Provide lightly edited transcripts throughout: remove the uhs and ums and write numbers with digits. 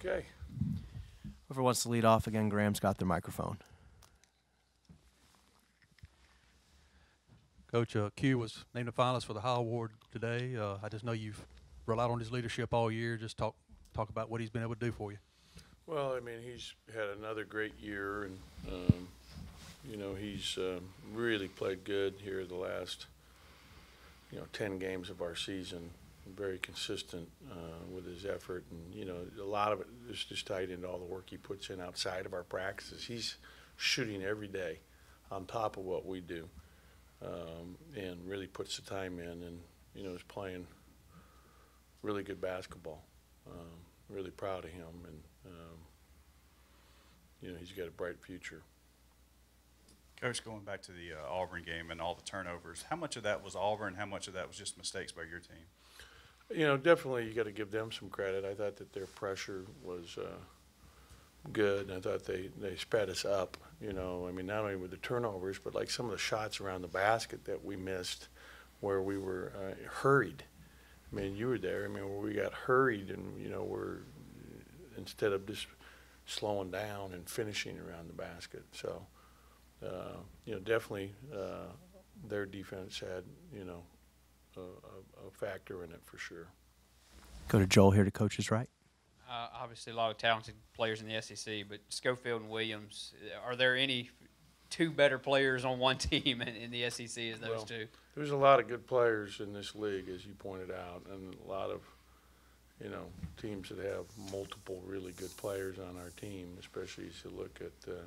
Okay. Whoever wants to lead off again, Graham's got their microphone. Coach, Q was named a finalist for the Howell Award today. I just know you've relied on his leadership all year. Just talk about what he's been able to do for you. Well, I mean, he's had another great year, and he's really played good here the last 10 games of our season. Very consistent with his effort, and a lot of it is just tied into all the work he puts in outside of our practices. He's shooting every day on top of what we do, and really puts the time in, and is playing really good basketball. Really proud of him, and he's got a bright future. Coach, going back to the Auburn game and all the turnovers, how much of that was Auburn? How much of that was just mistakes by your team? Definitely you got to give them some credit. I thought that their pressure was good. I thought they sped us up. I mean, not only with the turnovers, but like some of the shots around the basket that we missed, where we were hurried. I mean, you were there. I mean, where we got hurried, and we're instead of just slowing down and finishing around the basket. So, definitely their defense had a factor in it for sure. Go to Joel here to coach's right. Obviously, a lot of talented players in the SEC, but Schofield and Williams, are there any two better players on one team in the SEC as those two? There's a lot of good players in this league, as you pointed out, and a lot of teams that have multiple really good players on our team, especially as you look at the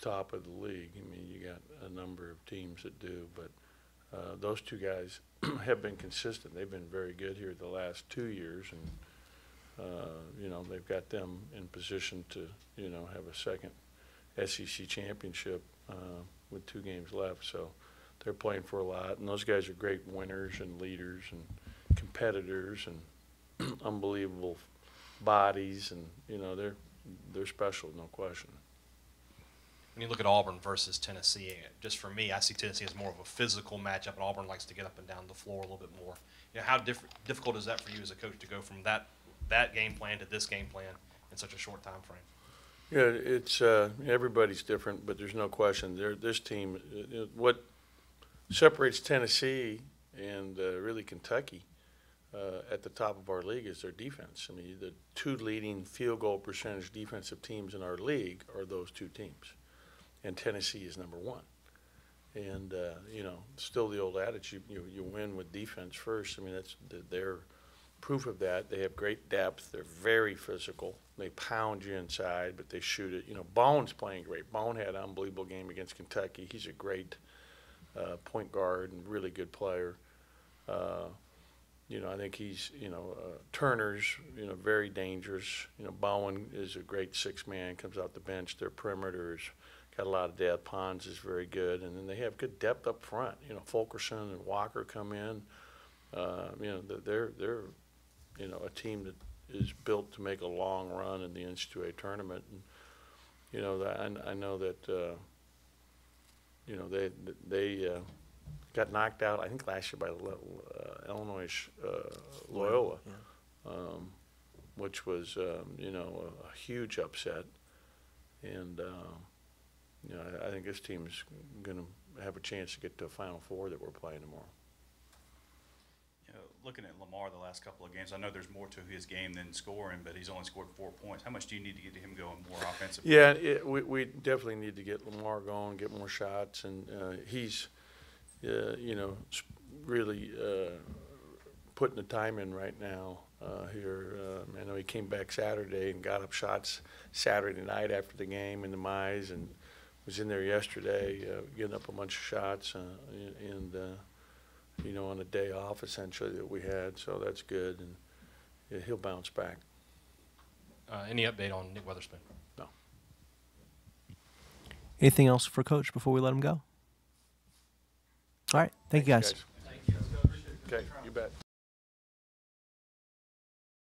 top of the league. I mean, you got a number of teams that do, but those two guys have been consistent. They've been very good here the last 2 years, and they've got them in position to have a second SEC championship with 2 games left. So they're playing for a lot, and those guys are great winners and leaders and competitors and unbelievable bodies, and they're special, no question. When you look at Auburn versus Tennessee, just for me, I see Tennessee as more of a physical matchup, and Auburn likes to get up and down the floor a little bit more. How difficult is that for you as a coach to go from that game plan to this game plan in such a short time frame? Yeah, it's everybody's different, but there's no question. This team, what separates Tennessee and really Kentucky at the top of our league is their defense. I mean, the 2 leading field goal percentage defensive teams in our league are those 2 teams. And Tennessee is number 1. And, still the old adage, you win with defense first. I mean, that's their proof of that. They have great depth. They're very physical. They pound you inside, but they shoot it. Bone's playing great. Bone had an unbelievable game against Kentucky. He's a great point guard and really good player. I think he's, Turner's, very dangerous. Bowen is a great 6-man, comes out the bench. Their perimeters got a lot of depth. Pons is very good. And then they have good depth up front. Fulkerson and Walker come in. They're a team that is built to make a long run in the NCAA tournament. And, I know that, they got knocked out, I think, last year by Illinois Loyola, which was, a huge upset. And, I think this team's going to have a chance to get to a Final Four that we're playing tomorrow. Looking at Lamar the last couple of games, I know there's more to his game than scoring, but he's only scored 4 points. How much do you need to get him going more offensively? Yeah, we definitely need to get Lamar going, get more shots, and he's really putting the time in right now here. I know he came back Saturday and got up shots Saturday night after the game in the Mize, and was in there yesterday getting up a bunch of shots, and on a day off essentially that we had, so that's good, and he'll bounce back. Any update on Nick Weatherspoon? No. Anything else for Coach before we let him go? All right. Thank you, guys. Thank you. Okay, you bet.